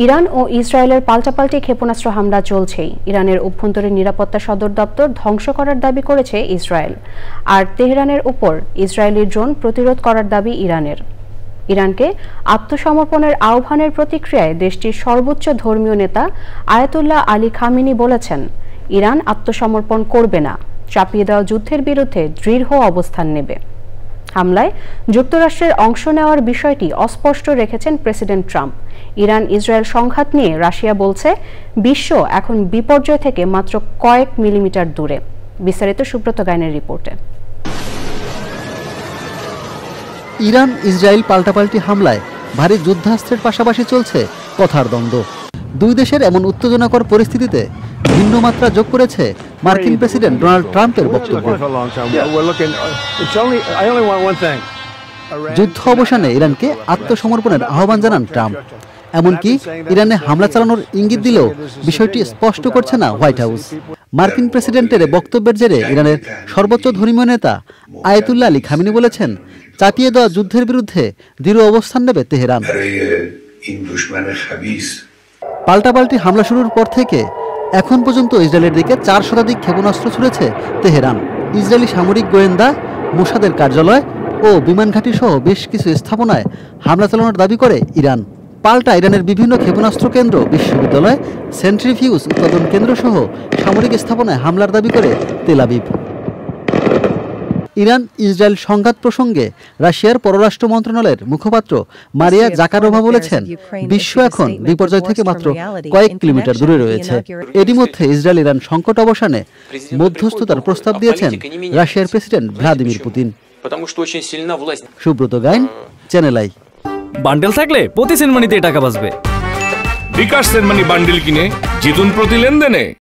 Iran ও ইসরায়েলের পাল্টাপাল্টি ক্ষেপণাস্ত্র হামলা চলছেই। ইরানের অভ্যন্তরীণ নিরাপত্তা সদর দপ্তর ধ্বংস করার দাবি করেছে ইসরায়েল, আর তেহরানের উপর ইসরায়েলি ড্রোন প্রতিরোধ করার দাবি ইরানের। ইরানকে আত্মসমর্পণের আহ্বানের প্রতিক্রিয়ায় দেশটির সর্বোচ্চ ধর্মীয় নেতা আয়াতুল্লাহ আলী খামেনি বলেছেন, ইরান আত্মসমর্পণ করবে না, চাপিয়ে দেওয়া যুদ্ধের বিরুদ্ধে দৃঢ় অবস্থান নেবে। হামলায় যুক্তরাষ্ট্রের অংশ নেওয়ার বিষয়টি অস্পষ্ট রেখেছেন প্রেসিডেন্ট ট্রাম্প। ইরান ইসরায়েল সংঘাত নিয়ে রাশিয়া বলছে, বিশ্ব এখন বিপর্যয় থেকে মাত্র কয়েক মিলিমিটার দূরে। বিস্তারিত সুব্রত গাইনের রিপোর্টে। ইরান ইসরায়েল পাল্টাপাল্টি হামলায় ভারী যুদ্ধাস্ত্রের পাশাপাশি চলছে কথার দ্বন্দ্ব। দুই দেশের এমন উত্তেজনাকর পরিস্থিতিতে ভিন্ন মাত্রা যোগ করেছে মার্কিন প্রেসিডেন্ট ডোনাল্ড ট্রাম্পের বক্তব্য। যুদ্ধ অবসানে ইরানকে আত্মসমর্পণের আহ্বান জানান ট্রাম্প। এমনকি ইরানে হামলা চালানোর ইঙ্গিত দিলেও বিষয়টি স্পষ্ট করছে না হোয়াইট হাউস। মার্কিন প্রেসিডেন্টের বক্তব্যের জেরে ইরানের সর্বোচ্চ ধর্মীয় নেতা আয়াতুল্লাহ আলী খামেনি বলেছেন, চাপিয়ে দেওয়া যুদ্ধের বিরুদ্ধে দৃঢ় অবস্থান নেবে তেহরান। পাল্টাপাল্টি হামলা শুরুর পর থেকে এখন পর্যন্ত ইসরায়েলের দিকে 4 শতাধিক ক্ষেপণাস্ত্র ছুড়েছে তেহরান। ইসরায়েলি সামরিক গোয়েন্দা, মোসাদের কার্যালয় ও বিমান ঘাঁটি সহ বেশ কিছু স্থাপনায় হামলা চালানোর দাবি করে ইরান। পাল্টা ইরানের বিভিন্ন ক্ষেপণাস্ত্র কেন্দ্র, বিশ্ববিদ্যালয়, সেন্ট্রিফিউজ উৎপাদন কেন্দ্র সহ সামরিক স্থাপনায় হামলার দাবি করে তেল আবিব। ইরান ইসরায়েল সংঘাত প্রসঙ্গে রাশিয়ার পররাষ্ট্র মন্ত্রণালয়ের মুখপাত্র মারিয়া জাকারোভা বলেছেন, বিশ্ব এখন বিপর্যয় থেকে মাত্র কয়েক কিলোমিটার দূরে রয়েছে। এরই মধ্যে ইসরায়েল ইরান সংকট অবসানে মধ্যস্থতার প্রস্তাব দিয়েছেন রাশিয়ার president Vladimir Putin. Subrata Gain, channel I. বান্ডেল থাকলে প্রতি সেনমানিতে টাকা বাঁচবে। বিকাশ সেনমানি বান্ডেল কিনে জিতুন প্রতি লেনদেনে।